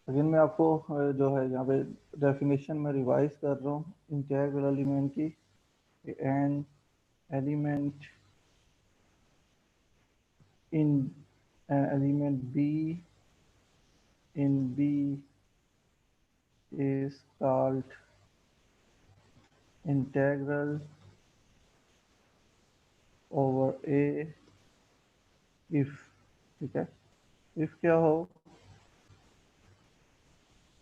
Again मैं आपको जो है यहाँ पे डेफिनेशन में रिवाइज कर रहा हूँ इंटीग्रल एलिमेंट की। An element in element B in B is called integral over A if, ठीक है, if क्या हो,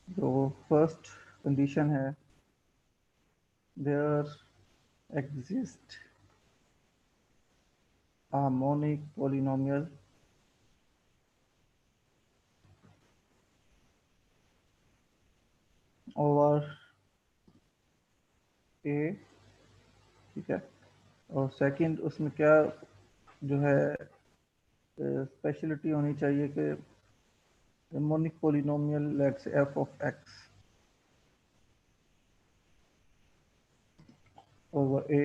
जो फर्स्ट कंडीशन है, there exist a harmonic polynomial over A, ठीक है, और सेकंड उसमें क्या जो है स्पेशलिटी होनी चाहिए कि harmonic polynomial let's say f of x over A,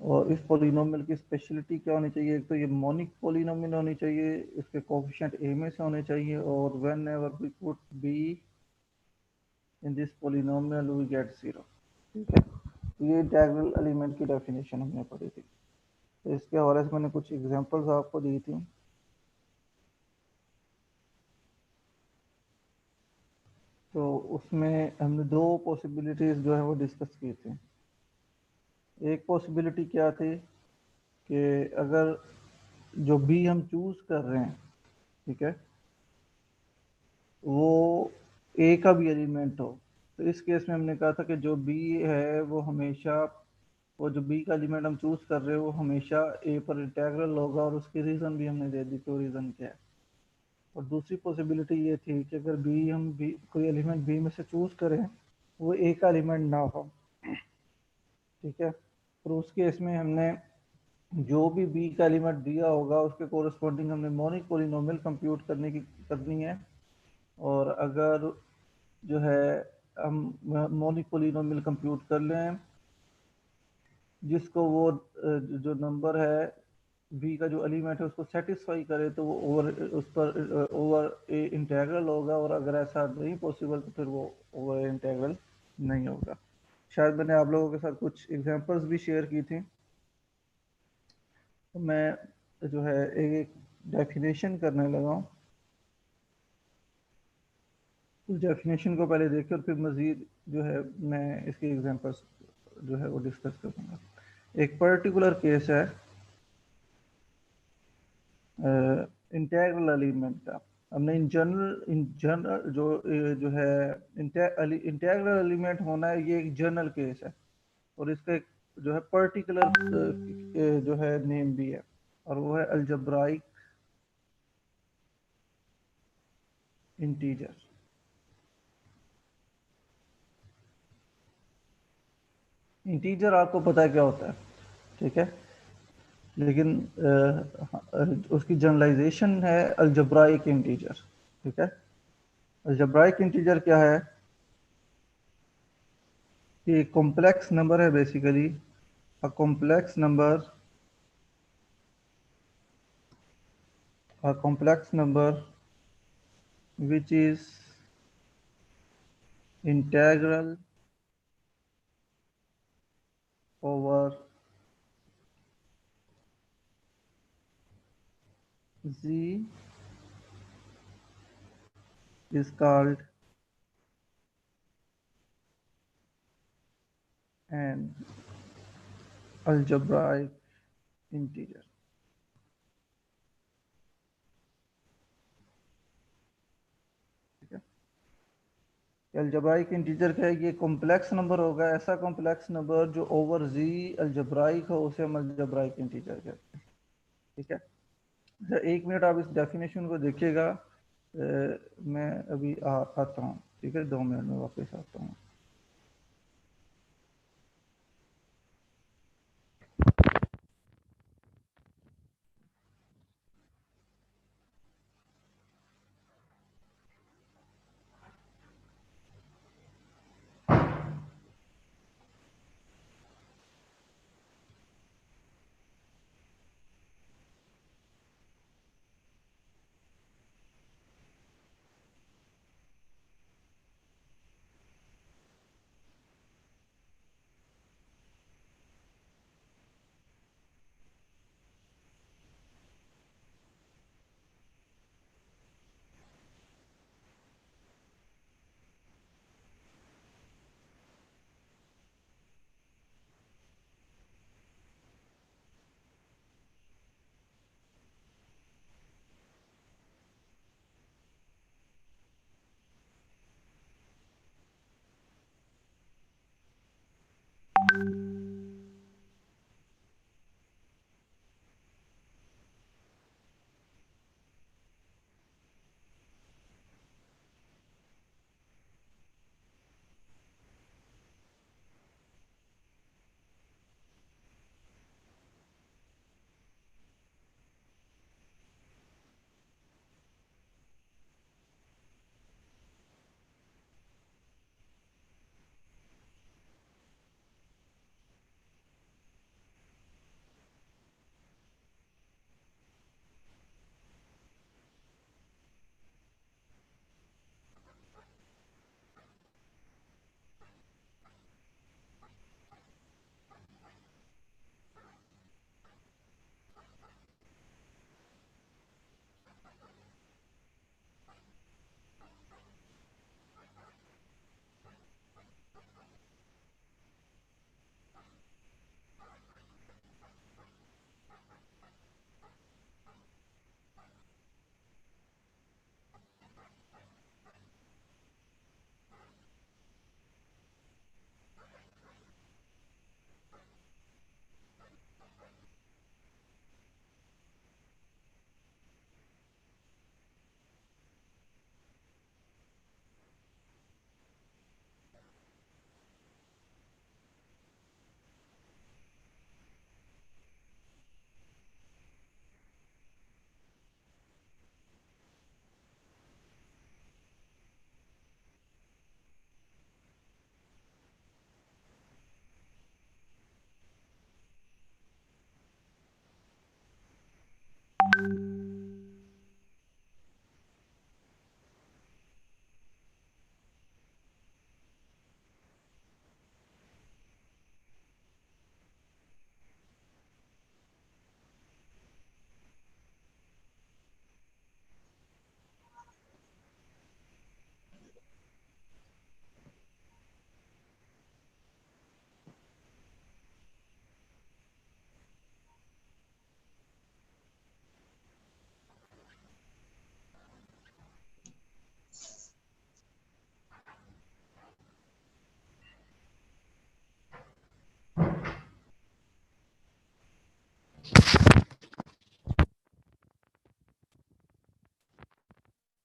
और इस पोलिनोमियल की स्पेशलिटी क्या होनी चाहिए, एक तो ये मोनिक पोलिनोमियल होनी चाहिए, इसके कोफिशिएंट ए में से होने चाहिए, और whenever we put B in this polynomial we get 0, ठीक है। तो ये इंटीग्रल एलिमेंट की डेफिनेशन हमने पढ़ी थी। तो इसके हवाले से मैंने कुछ एग्जांपल्स आपको दी थी। तो उसमें हमने दो पॉसिबिलिटीज जो है वो डिस्कस की थी। एक पॉसिबिलिटी क्या थी कि अगर जो बी हम चूज कर रहे हैं, ठीक है, वो ए का भी एलिमेंट हो, तो इस केस में हमने कहा था कि जो बी है वो हमेशा, वो जो बी का एलिमेंट हम चूज कर रहे हैं वो हमेशा ए पर इंटीग्रल होगा, और उसकी रीजन भी हमने दे दी कि वो रीजन क्या है। और दूसरी पॉसिबिलिटी ये थी कि अगर बी हम बी कोई एलिमेंट बी में से चूज करें वो ए का एलिमेंट ना हो, ठीक है, और उस केस में हमने जो भी बी का एलिमेंट दिया होगा उसके कोरस्पॉन्डिंग हमने मोनिक पोलिनोमियल कंप्यूट करनी है। और अगर जो है हम मोनिक पोलिनोमियल कंप्यूट कर लें जिसको वो जो नंबर है बी का जो एलिमेंट है उसको सेटिस्फाई करे, तो वो ओवर उस पर ओवर ए इंटीग्रल होगा, और अगर ऐसा नहीं पॉसिबल तो फिर वो ओवर ए इंटीग्रल नहीं होगा। शायद मैंने आप लोगों के साथ कुछ एग्जांपल्स भी शेयर की थी। तो मैं जो है एक डेफिनेशन करने लगा हूँ। उस डेफिनेशन को पहले देखिए और फिर मज़ीद जो है मैं इसके एग्जांपल्स जो है वो डिस्कस करूँगा। एक पर्टिकुलर केस है इंटीग्रल एलिमेंट का। हमने इन जनरल जो है इंटीग्रल एलिमेंट होना है, ये एक जनरल केस है, और इसका एक जो है पर्टिकुलर जो है नेम भी है, और वो है अलजब्राइक इंटीजर। इंटीजर आपको पता है क्या होता है, ठीक है, लेकिन उसकी जनरलाइजेशन है अलजब्राइक इंटीजर, ठीक है। अलजब्राइक इंटीजर क्या है कि कॉम्प्लेक्स नंबर है, basically a complex number, which is integral over z is called an algebraic integer, ठीक है। अलजेब्राइक इंटीजर क्या है, ये कॉम्प्लेक्स नंबर होगा, ऐसा कॉम्प्लेक्स नंबर जो ओवर जी अलजेब्राइक हो उसे हम अलजेब्राइक इंटीजर कहते हैं, ठीक है। अच्छा, एक मिनट आप इस डेफिनेशन को देखिएगा, मैं अभी आता हूँ, ठीक है, 2 मिनट में वापस आता हूँ।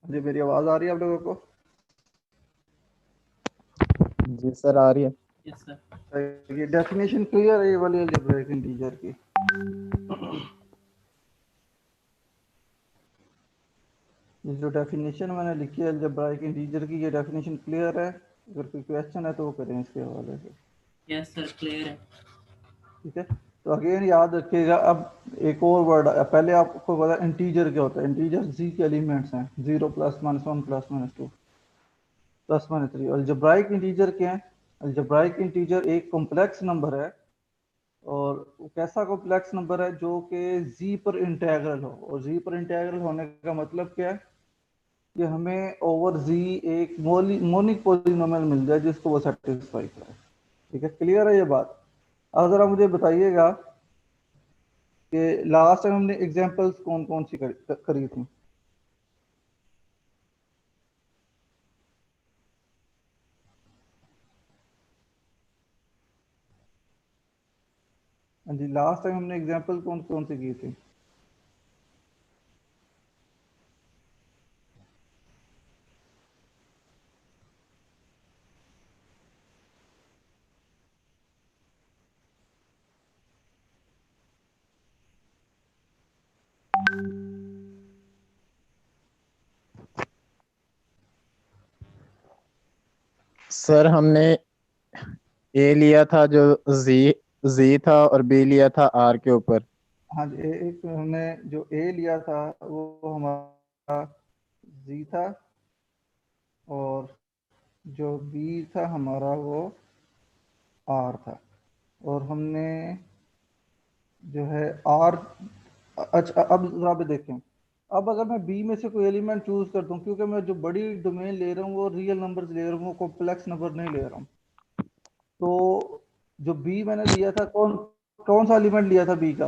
जी मेरी आवाज आ रही है आप लोगों को? जी सर आ रही है। Yes sir. ये डेफिनेशन क्लियर है ये वाली अलजेब्रिक इंटीजर की? ये जो डेफिनेशन मैंने लिखी है अलजेब्रिक इंटीजर की, ये डेफिनेशन क्लियर है? अगर कोई क्वेश्चन है तो वो करें इसके हवाले से। यस सर क्लियर है। ठीक है, तो अगेन याद रखिएगा। अब एक और वर्ड, पहले आपको पता इंटीजर क्या होता है। इंटीजर जी के एलिमेंट्स हैं, 0 +(-1) +(-2) +(-3). अलजेब्राइक इंटीजर क्या है? अलजेब्राइक इंटीजर एक कॉम्प्लेक्स नंबर है, और वो कैसा कॉम्प्लेक्स नंबर है? जो कि जी पर इंटेग्रल हो। और जी पर इंटेग्रल होने का मतलब क्या है? कि हमें ओवर जी एक मोनिक पॉलिनोमियल मिल जाए जिसको वो सेटिस्फाई करे। ठीक है, क्लियर है ये बात? अब जरा मुझे बताइएगा कि लास्ट टाइम हमने एग्जांपल्स कौन कौन सी करी थी? हाँ जी, लास्ट टाइम हमने एग्जांपल कौन कौन सी की थी? सर हमने ए लिया था जो जी जी था, और बी लिया था आर के ऊपर। हाँ जी, एक हमने जो ए लिया था वो हमारा जी था, और जो बी था हमारा वो आर था। और हमने जो है आर, अच्छा अब जरा भी देखें। अब अगर मैं बी में से कोई एलिमेंट चूज करता हूँ, क्योंकि मैं जो बड़ी डोमेन ले रहा हूँ वो रियल नंबर ले रहा हूँ, वो कॉम्प्लेक्स नंबर नहीं ले रहा हूँ। तो जो बी मैंने लिया था, कौन कौन सा एलिमेंट लिया था बी का?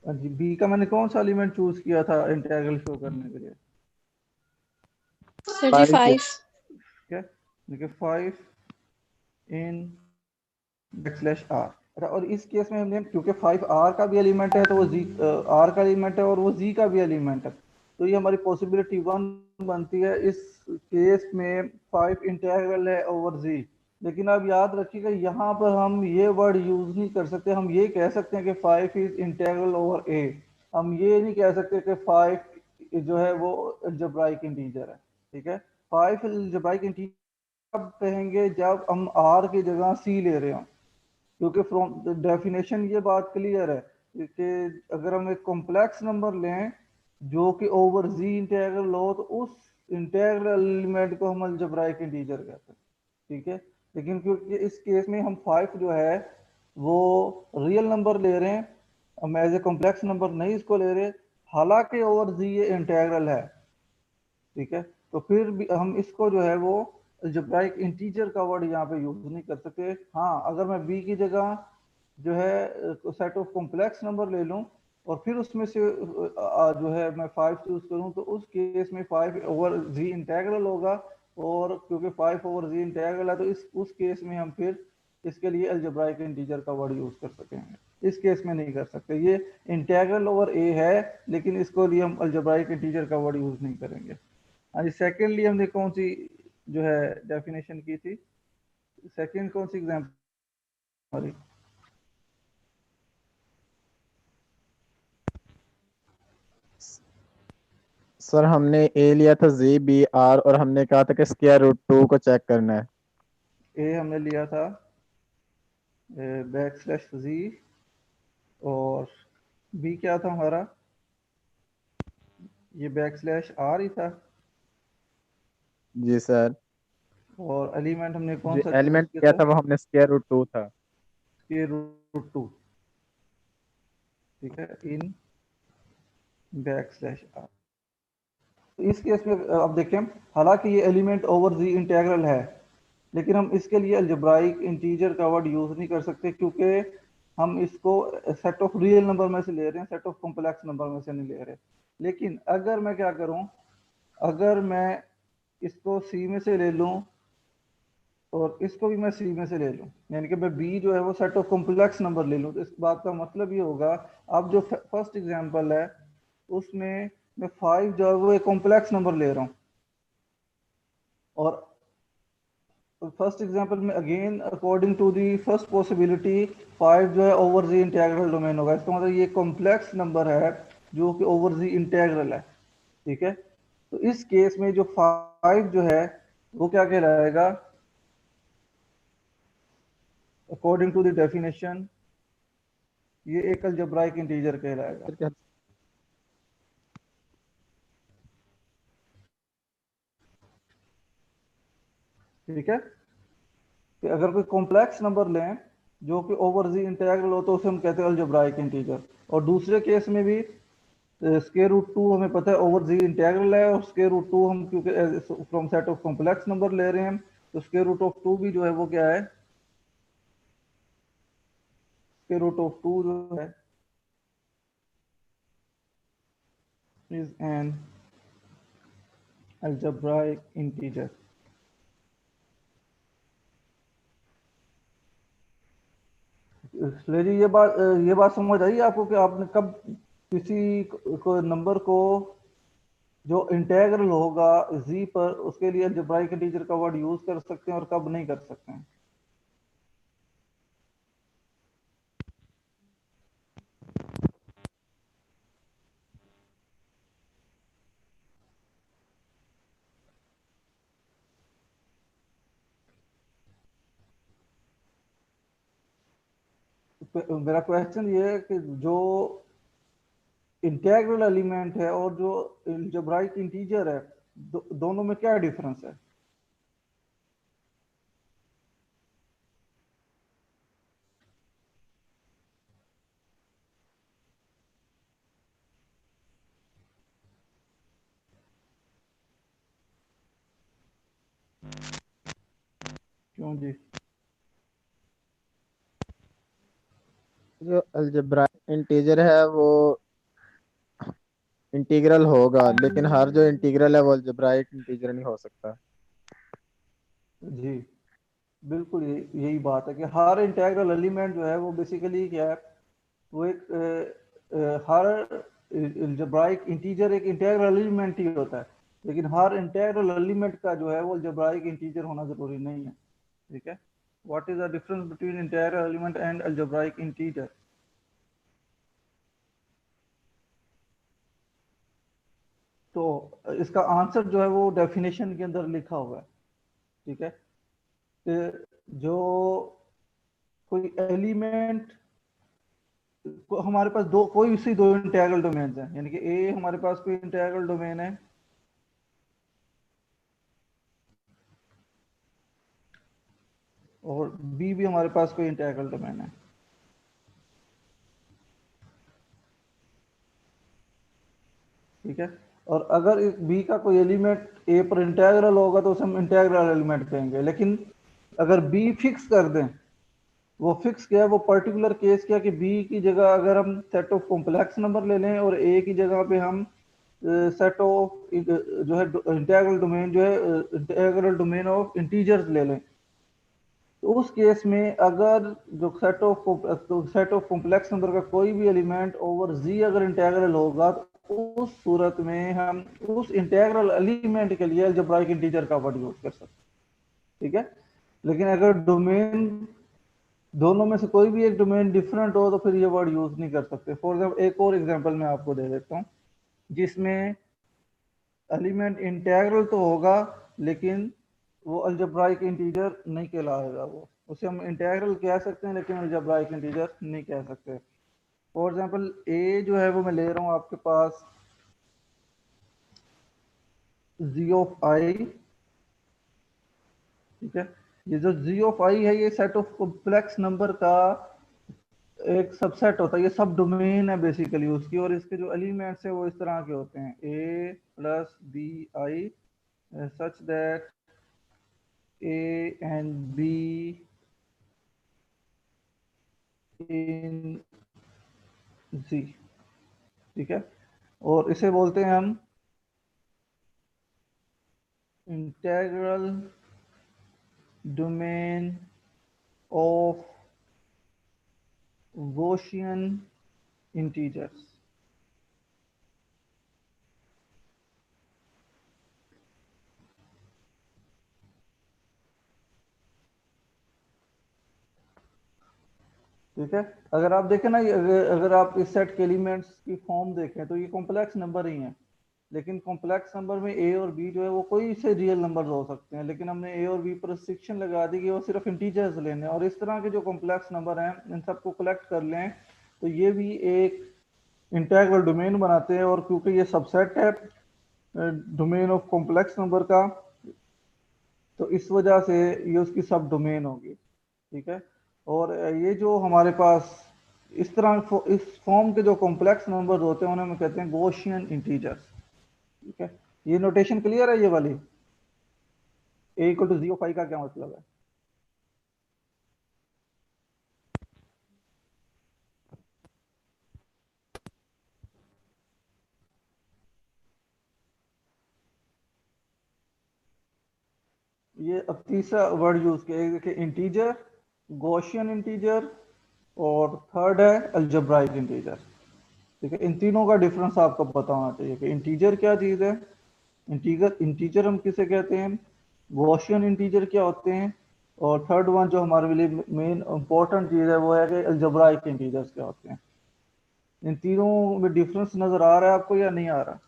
हाँ जी, बी का मैंने कौन सा एलिमेंट चूज किया था इंटीग्रल शो करने के लिए? सर जी 5। 5। ठीक है, देखिए 5 इन \r। अच्छा, और इस केस में हमने, क्योंकि 5 आर का भी एलिमेंट है तो वो जी आर का एलिमेंट है, और वो जी का भी एलिमेंट है, तो ये हमारी पॉसिबिलिटी 1 बनती है। इस केस में 5 इंटीग्रल है ओवर जी। लेकिन अब याद रखिएगा, यहाँ पर हम ये वर्ड यूज नहीं कर सकते। हम ये कह सकते हैं कि 5 इज इंटीग्रल ओवर ए। हम ये नहीं कह सकते कि 5 जो है वो अलजेब्राइक इंटीजर है। ठीक है, 5 अलजेब्राइक इंटीजर कब कहेंगे? जब हम आर की जगह सी ले रहे हो। क्योंकि फ्रॉम डेफिनेशन ये बात क्लियर है कि अगर हम एक कॉम्प्लेक्स नंबर लें जो कि ओवर जी इंटीग्रल हो, तो उस इंटीग्रल एलिमेंट को हम अलजेब्राइक इंटीजर कहते हैं। ठीक है, लेकिन क्योंकि इस केस में हम 5 जो है वो रियल नंबर ले रहे हैं, हम एज ए कॉम्प्लेक्स नंबर नहीं इसको ले रहे, हालांकि ओवर जी ये इंटीग्रल है। ठीक है, तो फिर भी हम इसको जो है वो अलजेब्राइक इंटीजर का वर्ड यहाँ पे यूज नहीं कर सकते। हाँ, अगर मैं बी की जगह जो है सेट ऑफ कॉम्प्लेक्स नंबर ले लूं, और फिर उसमें से जो है मैं 5 चूज करूं, तो उस केस में 5 ओवर जी इंटीग्रल होगा। और क्योंकि 5 ओवर जी इंटीग्रल है, तो इस उस केस में हम फिर इसके लिए अलजेब्राइक इंटीजर का वर्ड यूज कर सकेंगे। इस केस में नहीं कर सकते। ये इंटीग्रल ओवर ए है, लेकिन इसको लिए हम अलजेब्राइक इंटीजर का वर्ड यूज नहीं करेंगे। हाँ जी, सेकेंडली हमने कौन सी जो है डेफिनेशन की थी? सेकंड कौन सी एग्जांपल हमारी? सर हमने ए लिया था जी बी आर, और हमने कहा था कि स्क्वायर रूट 2 को चेक करना है। ए हमने लिया था \z, और बी क्या था हमारा? ये \r ही था। जी सर। और एलिमेंट हमने कौन जो सा चूज एलिमेंट किया किया था? था वो हमने स्क्वायर रूट 2 था। √2। ठीक है, इन \r। तो इस केस में अब देखें, हालांकि ये एलिमेंट ओवर जी इंटीग्रल है, लेकिन हम इसके लिए अलजेब्राइक इंटीजर का वर्ड यूज नहीं कर सकते, क्योंकि हम इसको सेट ऑफ रियल नंबर में से ले रहे हैं, सेट ऑफ कॉम्प्लेक्स नंबर में से नहीं ले रहे। लेकिन अगर मैं क्या करूं, अगर मैं इसको सी में से ले लूं और और इसको भी मैं सी में से ले लूं, यानी कि मैं बी जो है वो सेट ऑफ कॉम्प्लेक्स नंबर ले लूं, तो इस बात का मतलब ये होगा, अब जो फर्स्ट एग्जांपल है उसमें मैं 5 जो है वो एक कॉम्प्लेक्स नंबर ले रहा हूं, और फर्स्ट एग्जांपल में again according to the first possibility 5 जो है ओवर जी इंटीग्रल डोमेन होगा। इसका मतलब ये कॉम्प्लेक्स नंबर है जो कि ओवर जी इंटीग्रल है, ठीक है। तो इस केस में जो 5 जो है वो क्या कहलाएगा, अकॉर्डिंग टू द डेफिनेशन ये एक अलजेब्राइक इंटीजर कहलाएगा। फिर क्या? ठीक है, कि अगर कोई कॉम्प्लेक्स नंबर लें जो कि ओवर जी इंटीग्रल हो तो उसे हम कहते हैं अलजेब्राइक इंटीजर। और दूसरे केस में भी स्क्वायर रूट 2 हमें पता है ओवर जी इंटीग्रल है, और स्क्वायर रूट 2 हम क्योंकि from set of complex number ले रहे हैं, तो स्क्वायर रूट ऑफ 2 भी जो है वो क्या है, स्क्वायर रूट ऑफ 2 जो है इज एन अलजेब्राइक इंटीजर। इसलिए ये बात समझ आई आपको कि आपने कब किसी को नंबर को जो इंटीग्रल होगा जी पर उसके लिए अलजेब्राइक इंटीजर का वर्ड यूज कर सकते हैं और कब नहीं कर सकते हैं। तो मेरा क्वेश्चन ये है कि जो इंटीग्रल एलिमेंट है और जो अलजेब्राइक इंटीजर है, दोनों में क्या डिफरेंस है? क्यों जी? जो अलजेब्राइक इंटीजर है वो इंटीग्रल होगा, लेकिन हर जो इंटीग्रल है वो अलजेब्राइक इंटीजर नहीं हो सकता। जी बिल्कुल, यही बात है कि हर इंटीग्रल एलिमेंट जो है वो बेसिकली क्या है, वो एक हर अलजेब्राइक इंटीजर एक इंटीग्रल एलिमेंट ही होता है, लेकिन हर इंटीग्रल एलिमेंट का जो है वो अलजेब्राइक इंटीजर होना जरूरी नहीं है। ठीक है, what is the difference between integral element and algebraic integer? तो इसका आंसर जो है वो डेफिनेशन के अंदर लिखा हुआ है। ठीक है, कि जो कोई एलिमेंट हमारे पास दो कोई सी दो इंटीग्रल डोमेन है, यानी कि ए हमारे पास कोई इंटीग्रल डोमेन है और बी भी हमारे पास कोई इंटीग्रल डोमेन है। ठीक है, और अगर एक बी का कोई एलिमेंट ए पर इंटीग्रल होगा तो उसे हम इंटीग्रल एलिमेंट कहेंगे, लेकिन अगर बी फिक्स कर दें, वो फिक्स क्या है, वो पर्टिकुलर केस क्या कि बी की जगह अगर हम सेट ऑफ कॉम्प्लेक्स नंबर ले लें और ए की जगह पे हम सेट ऑफ जो है इंटीग्रल डोमेन जो है इंटीग्रल डोमेन ऑफ इंटीजर्स ले लें, तो उस केस में अगर जो सेट ऑफ कॉम्प्लेक्स नंबर का कोई भी एलिमेंट ओवर जी अगर इंटीग्रल होगा, तो उस सूरत में हम उस इंटीग्रल एलिमेंट के लिए अलजेब्राइक इंटीजर का वर्ड यूज कर सकते हैं। ठीक है, लेकिन अगर डोमेन दोनों में से कोई भी एक डोमेन डिफरेंट हो तो फिर ये वर्ड यूज नहीं कर सकते। फॉर एग्जाम्पल एक और एग्जांपल मैं आपको दे देता हूँ जिसमें एलिमेंट इंटीग्रल तो होगा लेकिन वो अलजेब्राइक इंटीजर नहीं कहलाएगा, वो उसे हम इंटीग्रल कह सकते हैं लेकिन अलजेब्राइक इंटीजर नहीं कह सकते। फॉर एग्जांपल ए जो है वो मैं ले रहा हूँ आपके पास जी ऑफ आई। ठीक है, ये जो जी ऑफ आई है ये सेट ऑफ कॉम्प्लेक्स नंबर का एक सबसेट होता है, ये सब डोमेन है बेसिकली उसकी, और इसके जो एलिमेंट्स है वो इस तरह के होते हैं A plus B I such that A and B in G. ठीक है, और इसे बोलते हैं हम integral domain of Gaussian integers. ठीक है, अगर आप देखें ना, अगर आप इस सेट के एलिमेंट्स की फॉर्म देखें तो ये कॉम्प्लेक्स नंबर ही हैं, लेकिन कॉम्प्लेक्स नंबर में ए और बी जो है वो कोई से रियल नंबर हो सकते हैं, लेकिन हमने ए और बी पर रिस्ट्रिक्शन लगा दी कि वो सिर्फ इंटीजर्स लेने हैं। और इस तरह के जो कॉम्प्लेक्स नंबर हैं इन सबको कलेक्ट कर लें तो ये भी एक इंटीग्रल डोमेन बनाते हैं, और क्योंकि ये सबसेट है डोमेन ऑफ कॉम्प्लेक्स नंबर का, तो इस वजह से ये उसकी सब डोमेन होगी। ठीक है, और ये जो हमारे पास इस तरह इस फॉर्म के जो कॉम्प्लेक्स नंबर होते हैं उन्हें हम कहते हैं गॉसियन इंटीजर्स। ठीक है, ये नोटेशन क्लियर है ये वाली? ए इक्वल टू जीरो फाइव का क्या मतलब है? ये अब तीसरा वर्ड यूज किया, देखिए इंटीजर, गॉसियन इंटीजर, और थर्ड है अलजेब्राइक इंटीजर। ठीक है, इन तीनों का डिफरेंस आपको पता होना चाहिए कि इंटीजर क्या चीज़ है, इंटीजर इंटीजर हम किसे कहते हैं, गॉसियन इंटीजर क्या होते हैं, और थर्ड वन जो हमारे लिए मेन इंपॉर्टेंट चीज़ है वो है कि अलजेब्राइक इंटीजर्स क्या होते हैं। इन तीनों में डिफरेंस नजर आ रहा है आपको या नहीं आ रहा?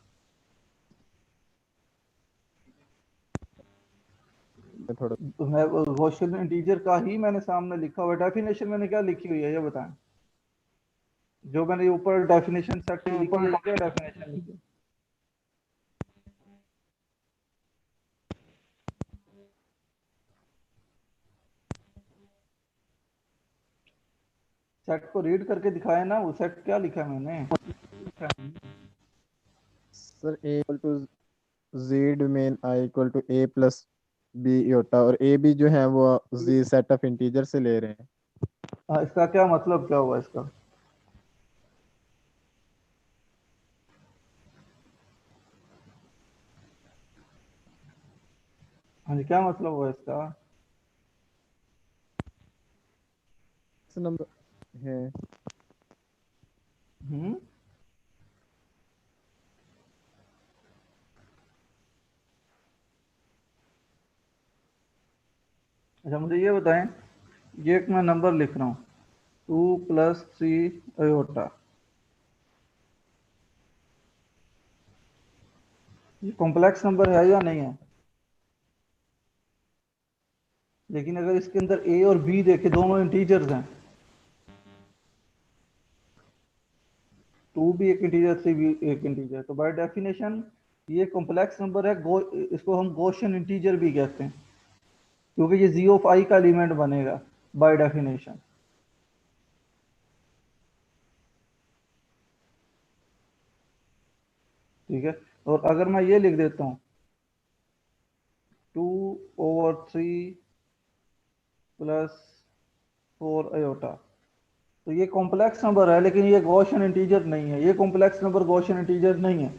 थोड़ा तो मैं गॉसियन इंटीजर का ही मैंने सामने लिखा हुआ है, डेफिनेशन मैंने क्या लिखी हुई है ये बताएं। जो मैंने ऊपर डेफिनेशन सेट की लिखी है, क्या डेफिनेशन लिखी है? सेट को रीड करके दिखाया ना, वो सेट क्या लिखा है मैंने? Sir A equal to G domain I equal to A plus B iota, और ए बी जो है वो जी सेट ऑफ इंटीजर से ले रहे हैं। हाँ, इसका क्या मतलब क्या हुआ इसका? हाँ जी, क्या मतलब हुआ इसका? इस नंबर है हम्म, अच्छा मुझे ये बताएं, ये एक मैं नंबर लिख रहा हूँ 2 + 3 अयोटा, ये कॉम्प्लेक्स नंबर है या नहीं है? लेकिन अगर इसके अंदर ए और बी देखे, दोनों इंटीजर्स हैं, 2 भी एक इंटीजर, 3 भी एक इंटीजर, तो बाय डेफिनेशन ये कॉम्प्लेक्स नंबर है। इसको हम गॉसियन इंटीजर भी कहते हैं, क्योंकि ये जी ऑफ आई का एलिमेंट बनेगा बाय डेफिनेशन। ठीक है, और अगर मैं ये लिख देता हूँ 2/3 + 4 अयोटा, तो ये कॉम्प्लेक्स नंबर है, लेकिन ये गॉसियन इंटीजर नहीं है। ये कॉम्प्लेक्स नंबर गॉसियन इंटीजर नहीं है।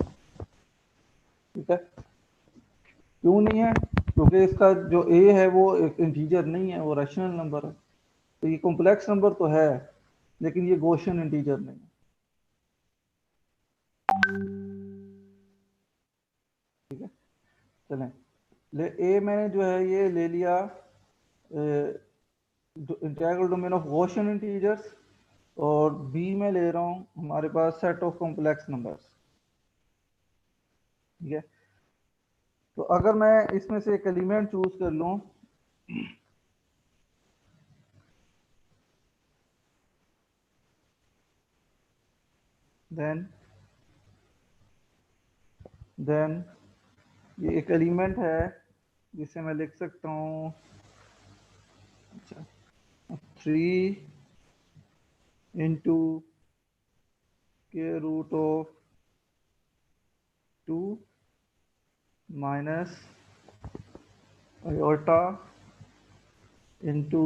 ठीक है, क्यों नहीं है? क्योंकि इसका जो ए है वो एक इंटीजर नहीं है, वो रैशनल नंबर है। तो ये कॉम्प्लेक्स नंबर तो है, लेकिन ये गॉसियन इंटीजर नहीं है। ठीक है, चलें, ले ए मैंने जो है ये ले लिया integral domain of Gaussian integers, और बी में ले रहा हूँ हमारे पास सेट ऑफ कॉम्प्लेक्स नंबर्स। ठीक है, तो अगर मैं इसमें से एक एलिमेंट चूज कर लूँ, देन देन ये एक एलिमेंट है जिसे मैं लिख सकता हूँ, अच्छा, 3 × के root of 2 minus iota into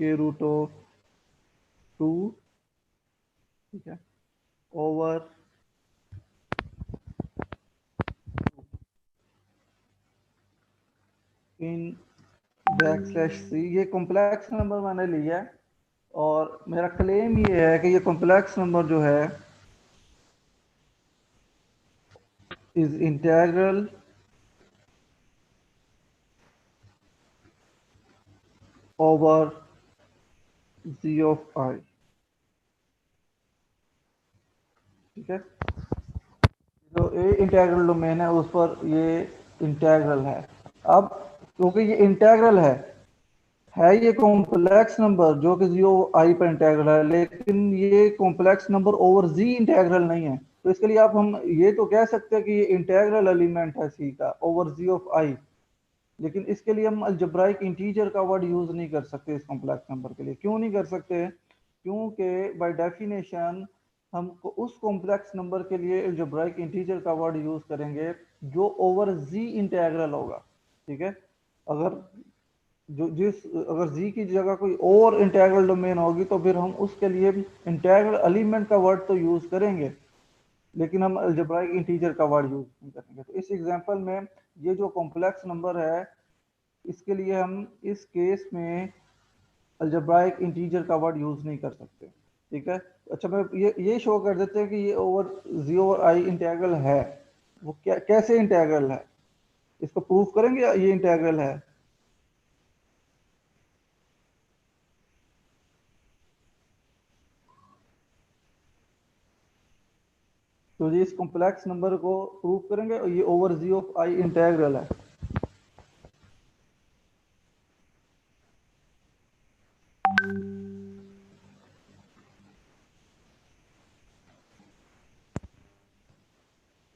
के रूट ऑफ 2, ठीक है, ओवर इन बैक/c, ये कॉम्प्लेक्स नंबर मैंने लिया है और मेरा क्लेम ये है कि ये कॉम्प्लेक्स नंबर जो है is integral over g of i। ठीक है, जो ए इंटीग्रल डोमेन है उस पर ये इंटीग्रल है। अब क्योंकि ये इंटीग्रल है ये कॉम्प्लेक्स नंबर जो कि जीरो आई पर इंटीग्रल है, लेकिन ये कॉम्प्लेक्स नंबर ओवर जी इंटीग्रल नहीं है। तो इसके लिए आप हम ये तो कह सकते हैं कि ये इंटीग्रल एलिमेंट है सी का ओवर जी ऑफ आई, लेकिन इसके लिए हम अलजेब्राइक इंटीजर का वर्ड यूज नहीं कर सकते इस कॉम्प्लेक्स नंबर के लिए। क्यों नहीं कर सकते? क्योंकि बाय डेफिनेशन हम उस कॉम्प्लेक्स नंबर के लिए अलजेब्राइक इंटीजर का वर्ड यूज करेंगे जो ओवर जी इंटीग्रल होगा। ठीक है, अगर अगर जी की जगह कोई और इंटीग्रल डोमेन होगी तो फिर हम उसके लिए भी इंटीग्रल एलिमेंट का वर्ड तो यूज करेंगे, लेकिन हम अलजेब्राइक इंटीजर का वर्ड यूज नहीं करेंगे। तो इस एग्जांपल में ये जो कॉम्प्लेक्स नंबर है इसके लिए हम इस केस में अलजेब्राइक इंटीजर का वर्ड यूज नहीं कर सकते। ठीक है, अच्छा मैं ये शो कर देते हैं कि ये over G over I integral है। वो क्या कैसे इंटीग्रल है, इसको प्रूफ करेंगे या ये इंटीग्रल है? तो जी इस कॉम्प्लेक्स नंबर को प्रूफ करेंगे और ये over G of I integral है।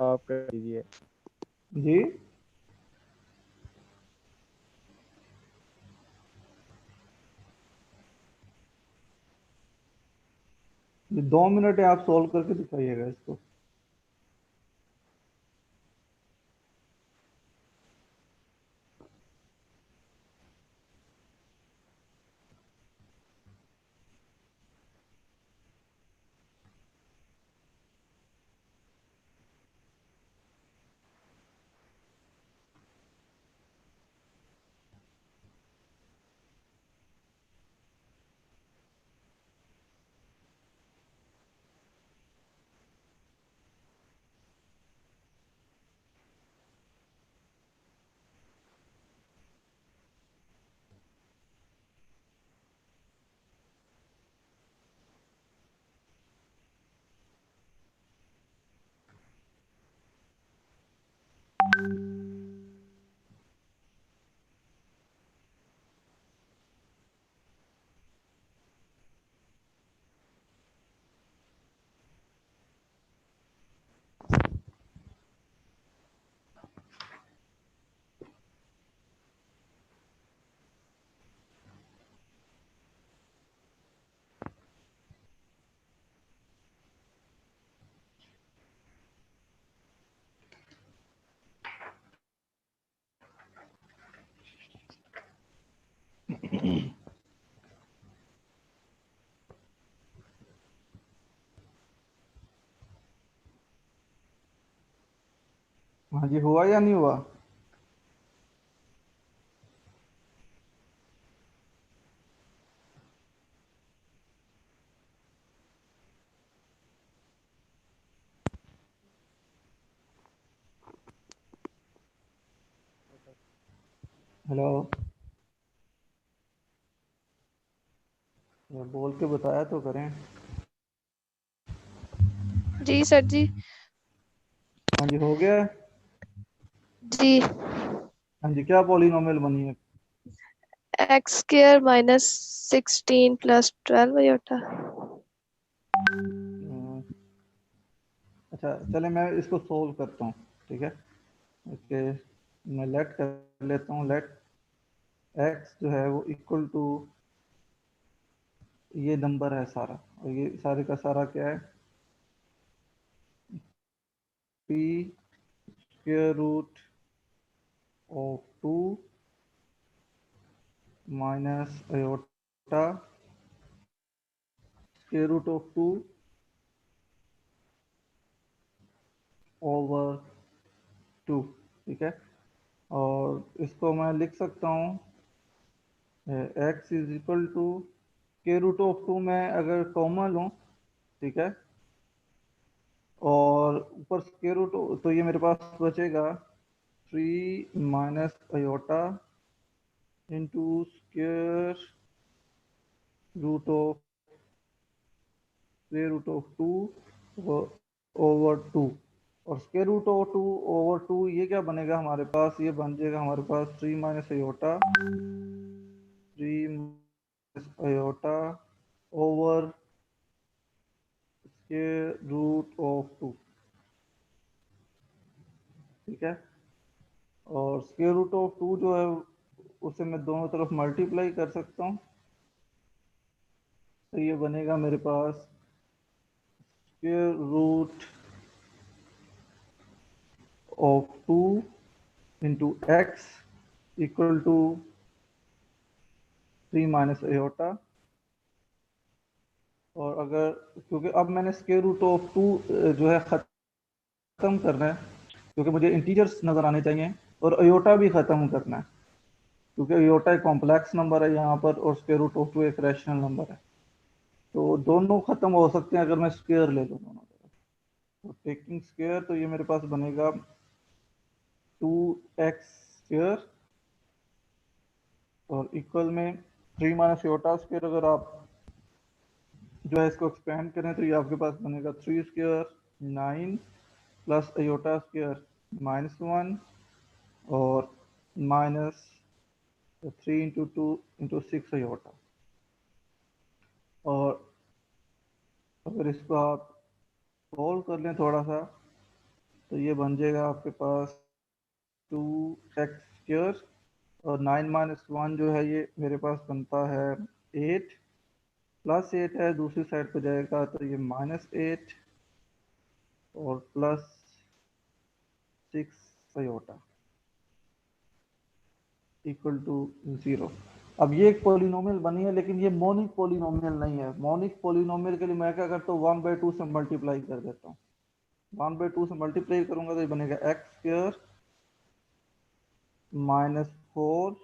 आप कर दीजिए। जी ये 2 मिनट है, आप सॉल्व करके दिखाइएगा इसको। हाँ जी, हुआ या नहीं हुआ? हेलो, यार बोल के बताया तो करें। जी सर जी। हाँ जी, हो गया। जी। हाँ जी, क्या पॉलिनोमियल बनी है? X square minus 16 plus 12 iota. अच्छा चले मैं इसको सोल्व करता हूँ। ठीक है, ओके, मैं लेट कर लेता हूँ। लेट एक्स जो है वो इक्वल टू ये नंबर है सारा, और ये सारे का सारा क्या है? P square root of 2 minus iota square root of 2 over 2। ठीक है, और इसको मैं लिख सकता हूँ एक्स इज इक्वल टू के रूट ऑफ 2 में अगर कॉमन लूँ, ठीक है, और ऊपर स्क्वायर रूट, तो ये मेरे पास बचेगा 3 minus iota into square root of 2 over 2, और स्क्वायर रूट ऑफ 2 ओवर 2 ये क्या बनेगा हमारे पास, ये बन जाएगा हमारे पास 3 minus iota over square root of 2, ठीक है। और स्क्वायर रूट ऑफ 2 जो है उसे मैं दोनों तरफ मल्टीप्लाई कर सकता हूँ, तो ये बनेगा मेरे पास square root of 2 into X equal to 3 minus iota. और अगर, क्योंकि अब मैंने स्क्वायर रूट ऑफ 2 जो है ख़त्म करना है, क्योंकि मुझे इंटीजर्स नज़र आने चाहिए, और आयोटा भी ख़त्म करना है, क्योंकि आयोटा एक कॉम्प्लेक्स नंबर है यहाँ पर और स्क्वायर रूट ऑफ 2 एक रैशनल नंबर है, तो दोनों ख़त्म हो सकते हैं अगर मैं स्क्वायर ले लूँ दोनों तरफ। तो टेकिंग स्क्वायर, तो ये मेरे पास बनेगा 2x स्क्वायर और इक्वल में 3 माइनस आयोटा स्क्वायर। अगर आप जो है इसको एक्सपेंड करें तो ये आपके पास बनेगा 3 स्क्वायर 9 प्लस आयोटा स्क्वायर -1 और माइनस 3 इंटू 2 इंटू 6 आयोटा। और अगर इसको आप सॉल्व कर लें थोड़ा सा, तो ये बन जाएगा आपके पास 2x स्क्वायर और 9 माइनस 1 जो है ये मेरे पास बनता है 8 प्लस 8 है, दूसरी साइड पे जाएगा तो ये -8 और प्लस 6 आयोटा इक्वल टू 0। अब ये एक पॉलिनोमियल बनी है, लेकिन ये मोनिक पॉलिनोमियल नहीं है। मोनिक पॉलिनोमियल के लिए मैं क्या करता हूँ, 1/2 से मल्टीप्लाई कर देता हूँ। 1/2 से मल्टीप्लाई करूंगा तो ये बनेगा X square -4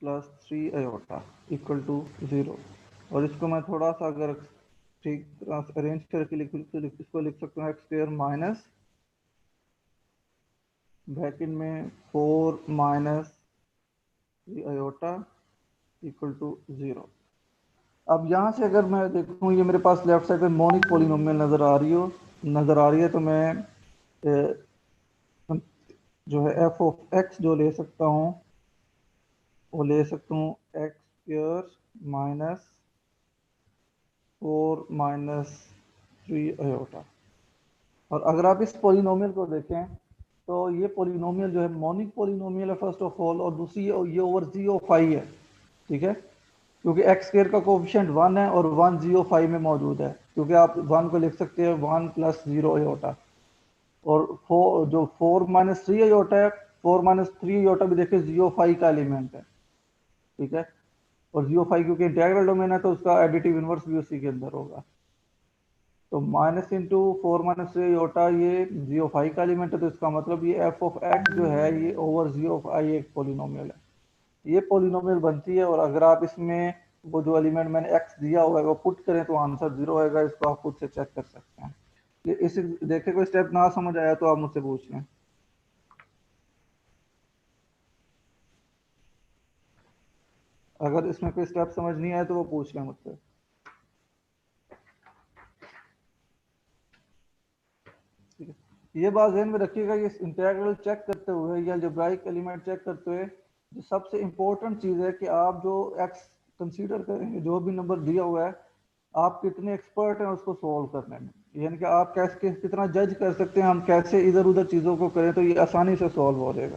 plus 3 iota equal to 0। और इसको मैं थोड़ा सा अगर ठीक तरह अरेंज करके इसको लिख सकता हूँ एक्स स्क्वायर माइनस ब्रैकेट में 4 माइनस 3 आयोटा इक्वल टू 0। अब यहाँ से अगर मैं देखूँ, ये मेरे पास लेफ्ट साइड पे मोनिक पॉलिनोमियल नज़र आ रही है, तो मैं जो है एफ ऑफ एक्स जो ले सकता हूँ वो ले सकता हूँ एक्स स्क्वायर -4 माइनस 3 आयोटा। और अगर आप इस पॉलिनोमियल को देखें तो ये पॉलिनोमियल जो है मोनिक पॉलिनोमियल है फर्स्ट ऑफ ऑल, और दूसरी ये ओवर जी ऑफ आई है, ठीक है, क्योंकि एक्स स्क्वायर का कोफिशिएंट 1 है और 1 जी ऑफ आई में मौजूद है, क्योंकि आप 1 को लिख सकते हैं 1 प्लस 0 आयोटा। और 4 जो 4 माइनस 3 आयोटा है, 4 माइनस 3 आयोटा भी देखिए जी ऑफ आई का एलिमेंट है, ठीक है। और जी ऑफ आई क्योंकि इंटीग्रल डोमेन है तो उसका एडिटिव इनवर्स भी उसी के अंदर होगा। तो माइनस इंटू 4 माइनस 3 आयोटा ये जी ऑफ आई का एलिमेंट है, तो इसका मतलब ये एफ ऑफ एक्स जो है ये ओवर जी ऑफ आई एक पॉलिनोमियल है। ये पॉलिनोमियल बनती है, और अगर आप इसमें वो जो एलिमेंट मैंने एक्स दिया हुआ है वो पुट करें तो आंसर 0 आएगा। इसको आप खुद से चेक कर सकते हैं। ये इस देखे कोई स्टेप ना समझ आया तो आप मुझसे पूछ लें। अगर इसमें कोई स्टेप समझ नहीं आया तो वो पूछ लें मुझसे। ठीक है, ये बात ध्यान में रखिएगा, ये इंटीग्रल चेक करते हुए या अलजेब्राइक एलिमेंट चेक करते हुए जो सबसे इंपॉर्टेंट चीज़ है कि आप जो एक्स कंसीडर करेंगे, जो भी नंबर दिया हुआ है, आप कितने एक्सपर्ट हैं उसको सॉल्व करने में, यानी कि आप कैसे कितना जज कर सकते हैं हम कैसे इधर उधर चीज़ों को करें, तो ये आसानी से सॉल्व हो जाएगा।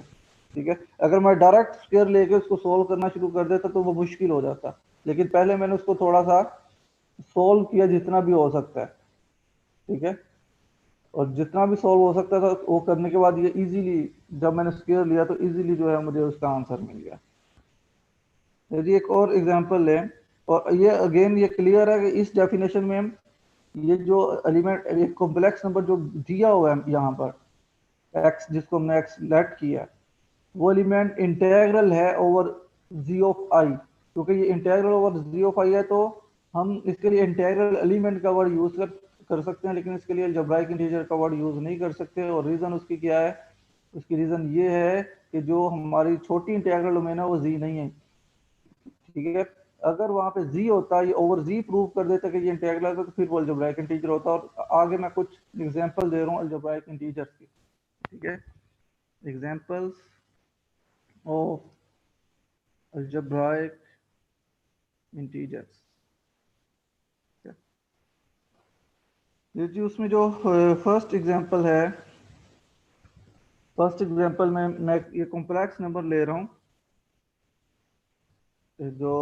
ठीक है, अगर मैं डायरेक्ट स्क्वायर लेके उसको सॉल्व करना शुरू कर देता तो वो मुश्किल हो जाता, लेकिन पहले मैंने उसको थोड़ा सा सॉल्व किया जितना भी हो सकता है, ठीक है, और जितना भी सॉल्व हो सकता था वो करने के बाद ये इजीली, जब मैंने स्क्वायर लिया तो इजीली जो है मुझे उसका आंसर मिल गया। यदि एक और एग्जांपल लें, और ये अगेन ये क्लियर है कि इस डेफिनेशन में ये जो एलिमेंट एक कॉम्प्लेक्स नंबर जो दिया हुआ है यहाँ पर, एक्स जिसको हमने एक्स लेट किया वो एलिमेंट इंटेग्रल है ओवर जी ऑफ आई, क्योंकि ये इंटेग्रल ओवर जी ऑफ आई है तो हम इसके लिए इंटेग्रल एलिमेंट का वर्ड यूज कर सकते हैं, लेकिन इसके लिए अलजेब्राइक इंटीजर का वर्ड यूज नहीं कर सकते। और रीजन उसकी क्या है, उसकी रीजन ये है कि जो हमारी छोटी इंटेग्रल डोमेन है वो जी नहीं है, ठीक है। अगर वहां पे जी होता, ये ओवर जी प्रूव कर देता कि ये इंटेग्रल है, तो फिर वो अलजेब्राइक इंटीजर होता। और आगे मैं कुछ एग्जांपल दे रहा हूँ अलजेब्राइक इंटीजर्स की, ठीक है। एग्जांपल्स ऑफ अलजेब्राइक इंटीजर्स, ये जी उसमें जो फर्स्ट एग्जांपल है, फर्स्ट एग्जांपल में मैं ये कॉम्प्लेक्स नंबर ले रहा हूँ जो,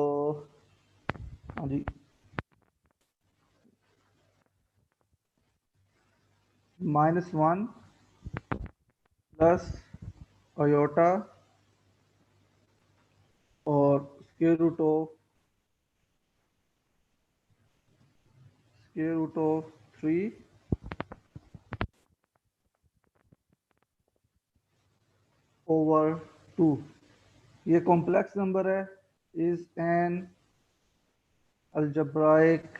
हाँ जी, -1 प्लस आयोटा और स्क्वायर रूट ऑफ 3 ओवर 2। ये कॉम्प्लेक्स नंबर है, इज एन अलजेब्राइक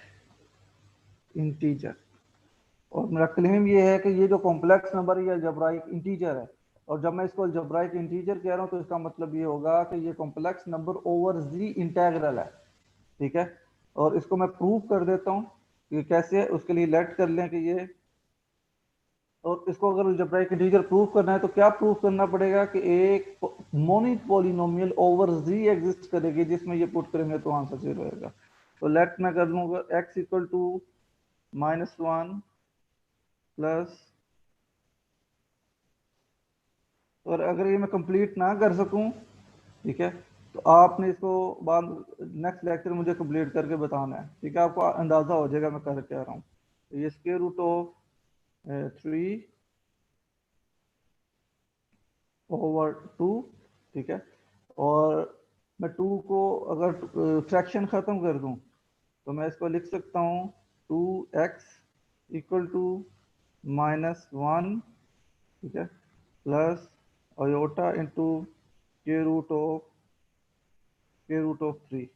इंटीजर। और मेरा क्लेम ये है कि ये जो कॉम्प्लेक्स नंबर है ये अलजेब्राइक इंटीजर है। और जब मैं इसको अलजेब्राइक इंटीजर कह रहा हूँ तो इसका मतलब ये होगा कि ये कॉम्प्लेक्स नंबर ओवर जी इंटेग्रल है, ठीक है। और इसको मैं प्रूव कर देता हूँ कि कैसे है, उसके लिए लेट कर लें कि ये, और इसको अगर अलजेब्राइक इंटीजर प्रूव करना है तो क्या प्रूव करना पड़ेगा कि एक मोनिक पॉलिनोमियल ओवर जी एग्जिस्ट करेगी, जिसमें ये पुट करेंगे तो आंसर 0 रहेगा। तो लेट मैं कर लूंगा x इक्वल टू -1 प्लस, और अगर ये मैं कंप्लीट ना कर सकूं, ठीक है, तो आपने इसको बाद नेक्स्ट लेक्चर मुझे कंप्लीट करके बताना है, ठीक है। आपको अंदाजा हो जाएगा मैं कर क्या रहा हूँ। तो ये स्क्वायर रूट ऑफ 3 ओवर 2, ठीक है। और मैं 2 को अगर फ्रैक्शन ख़त्म कर दूं तो मैं इसको लिख सकता हूँ 2x इक्वल टू -1, ठीक है, plus iota into square root of 3।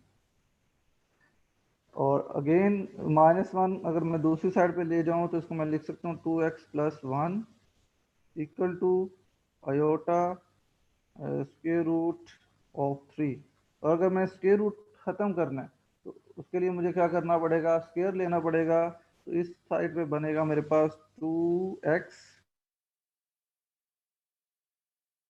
और अगेन -1 अगर मैं दूसरी साइड पे ले जाऊं तो इसको मैं लिख सकता हूँ 2x plus 1 equal to iota square root of 3। और अगर मैं स्क्वायर रूट ख़त्म करना है तो उसके लिए मुझे क्या करना पड़ेगा, स्क्वायर लेना पड़ेगा। तो इस साइड पे बनेगा मेरे पास 2x